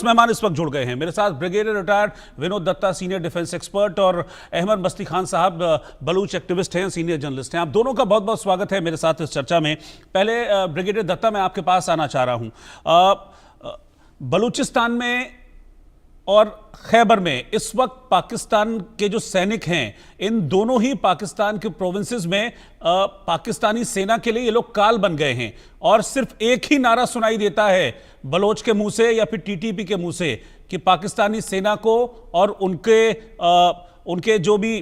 मेहमान इस वक्त जुड़ गए हैं मेरे साथ। Brigadier retired Vinod Datta, senior defence expert, और अहमद मस्ती खान साहब, बलूच एक्टिविस्ट हैं, सीनियर जर्नलिस्ट हैं। आप दोनों का बहुत बहुत स्वागत है मेरे साथ इस चर्चा में। पहले ब्रिगेडियर दत्ता, मैं आपके पास आना चाह रहा हूं। बलूचिस्तान में और खैबर में इस वक्त पाकिस्तान के जो सैनिक हैं, इन दोनों ही पाकिस्तान के प्रोविंसेस में पाकिस्तानी सेना के लिए ये लोग काल बन गए हैं, और सिर्फ एक ही नारा सुनाई देता है बलोच के मुंह से या फिर टीटीपी के मुंह से कि पाकिस्तानी सेना को और उनके जो भी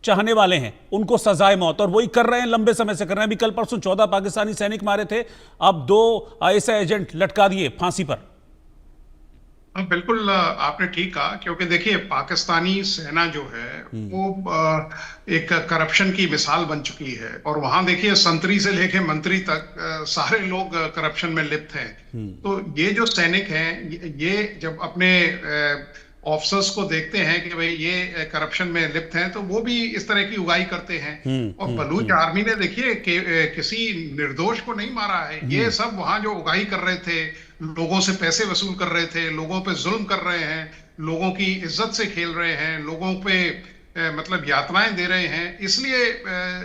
चाहने वाले हैं उनको सजाए मौत, और वही कर रहे हैं, लंबे समय से कर रहे हैं। अभी कल परसों 14 पाकिस्तानी सैनिक मारे थे, अब 2 आईएसआई एजेंट लटका दिए फांसी पर। बिल्कुल आपने ठीक कहा, क्योंकि देखिए पाकिस्तानी सेना जो है वो एक करप्शन की मिसाल बन चुकी है, और वहां देखिए संतरी से लेके मंत्री तक सारे लोग करप्शन में लिप्त हैं। तो ये जो सैनिक हैं, ये जब अपने ऑफिसर्स को देखते हैं कि भाई ये करप्शन में लिप्त हैं, तो वो भी इस तरह की उगाई करते हैं। और बलूच आर्मी ने देखिए कि किसी निर्दोष को नहीं मारा है। ये सब वहां जो उगाई कर रहे थे, लोगों से पैसे वसूल कर रहे थे, लोगों पे जुल्म कर रहे हैं, लोगों की इज्जत से खेल रहे हैं, लोगों पे मतलब यातनाएं दे रहे हैं। इसलिए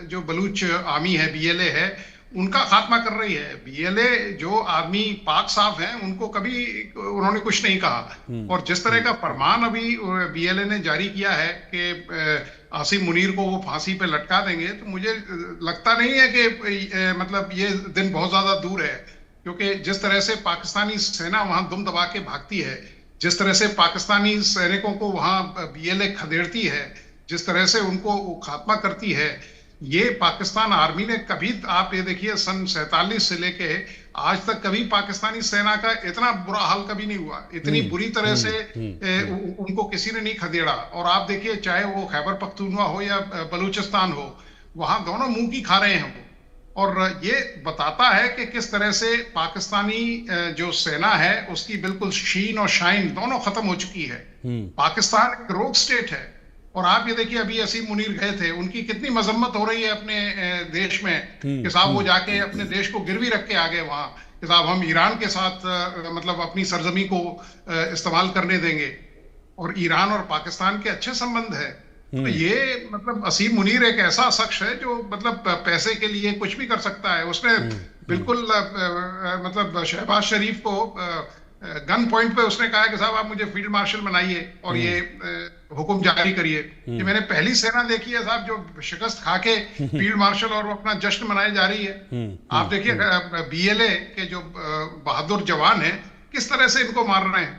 जो बलूच आर्मी है, बीएलए है, उनका खात्मा कर रही है। बीएलए जो आर्मी पाक साफ है, उनको कभी उन्होंने कुछ नहीं कहा। और जिस तरह का फरमान अभी बीएलए ने जारी किया है कि आसिम मुनीर को वो फांसी पे लटका देंगे, तो मुझे लगता नहीं है कि मतलब ये दिन बहुत ज्यादा दूर है। क्योंकि जिस तरह से पाकिस्तानी सेना वहां दुम दबा के भागती है, जिस तरह से पाकिस्तानी सैनिकों को वहां बीएलए खदेड़ती है, जिस तरह से उनको खात्मा करती है, ये पाकिस्तान आर्मी ने कभी, आप ये देखिए सन 47 से लेके आज तक कभी पाकिस्तानी सेना का इतना बुरा हाल कभी नहीं हुआ। इतनी बुरी तरह से उनको किसी ने नहीं खदेड़ा। और आप देखिए, चाहे वो खैबर पख्तूनख्वा हो या बलूचिस्तान हो, वहां दोनों मुंह की खा रहे हैं वो। और ये बताता है कि किस तरह से पाकिस्तानी जो सेना है उसकी बिल्कुल शीन और शाइन दोनों खत्म हो चुकी है। पाकिस्तान एक रोग स्टेट है। और आप ये देखिए, अभी असीम मुनीर गए थे, उनकी कितनी मजम्मत हो रही है अपने देश में कि साहब वो जाके अपने देश को गिरवी रख के आ गए वहां कि साहब हम ईरान के साथ मतलब अपनी सरजमी को इस्तेमाल करने देंगे। और ईरान और पाकिस्तान के अच्छे संबंध है। तो ये मतलब असीम मुनीर एक ऐसा शख्स है जो मतलब पैसे के लिए कुछ भी कर सकता है। उसने बिल्कुल मतलब शहबाज शरीफ को गन पॉइंट पे उसने कहा कि साहब आप मुझे फील्ड मार्शल बनाइए और ये हुक्म जारी करिए। कि मैंने पहली सेना देखी है साहब जो शिकस्त खा के फील्ड मार्शल और अपना जश्न मनाई जा रही है। आप देखिए बीएलए के जो बहादुर जवान हैं, किस तरह से इनको मार रहे हैं।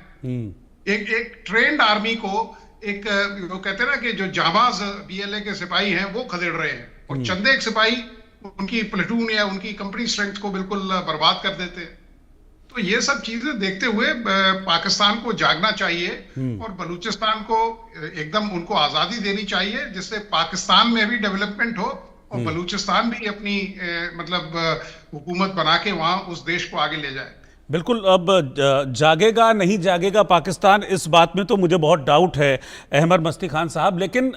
एक ट्रेंड आर्मी को एक वो कहते हैं ना कि जो जाबाज बीएलए के सिपाही हैं वो खदेड़ रहे हैं, और चंदे एक सिपाही उनकी प्लेटून या उनकी कंपनी स्ट्रेंथ को बिल्कुल बर्बाद कर देते हैं। तो ये सब चीजें देखते हुए पाकिस्तान को जागना चाहिए और बलूचिस्तान को एकदम उनको आजादी देनी चाहिए, जिससे पाकिस्तान में भी डेवलपमेंट हो और बलूचिस्तान भी अपनी मतलब हुकूमत बना के वहां उस देश को आगे ले जाए। बिल्कुल। अब जागेगा नहीं जागेगा पाकिस्तान, इस बात में तो मुझे बहुत डाउट है अहमद मस्ती खान साहब। लेकिन